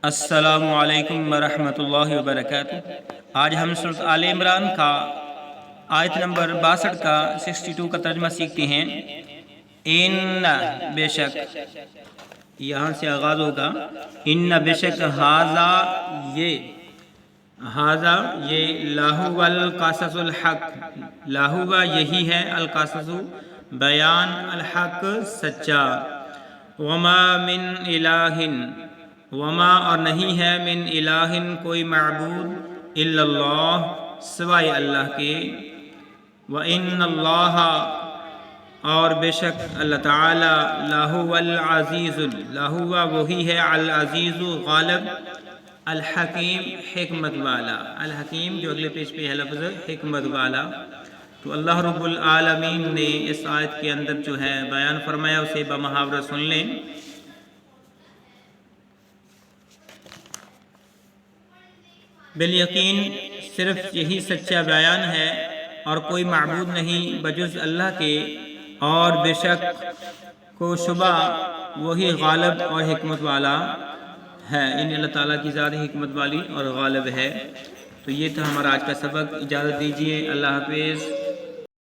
السلام علیکم ورحمۃ اللہ وبرکاتہ۔ آج ہم سورۃ آل عمران کا آیت نمبر 62 کا 62 کا ترجمہ سیکھتے ہیں۔ ان بے شک، یہاں سے آغاز ہوگا۔ ان بے شک، ہاذا یہ لاہو القصص الحق، لاہو یہی ہے، القصص بیان، الحق سچا، وما من الہ، وما اور نہیں ہے، من الہ کوئی معبود، الا اللہ سوائے اللہ کے، وان اللہ اور بے شک اللہ تعالی، لاہو العزیز، لاہو وہی ہے، العزیز غالب، الحکیم حکمت والا، الحکیم جو اگلے پیج پہ ہے لفظ حکمت والا۔ تو اللہ رب العالمین نے اس آیت کے اندر جو ہے بیان فرمایا، اسے بمحاورہ سن لیں۔ بالیقین صرف یہی سچا بیان ہے اور کوئی معبود نہیں بجز اللہ کے، اور بے شک کو شبہ وہی غالب اور حکمت والا ہے، ان اللہ تعالیٰ کی ذات حکمت والی اور غالب ہے۔ تو یہ تھا ہمارا آج کا سبق، اجازت دیجیے، اللہ حافظ۔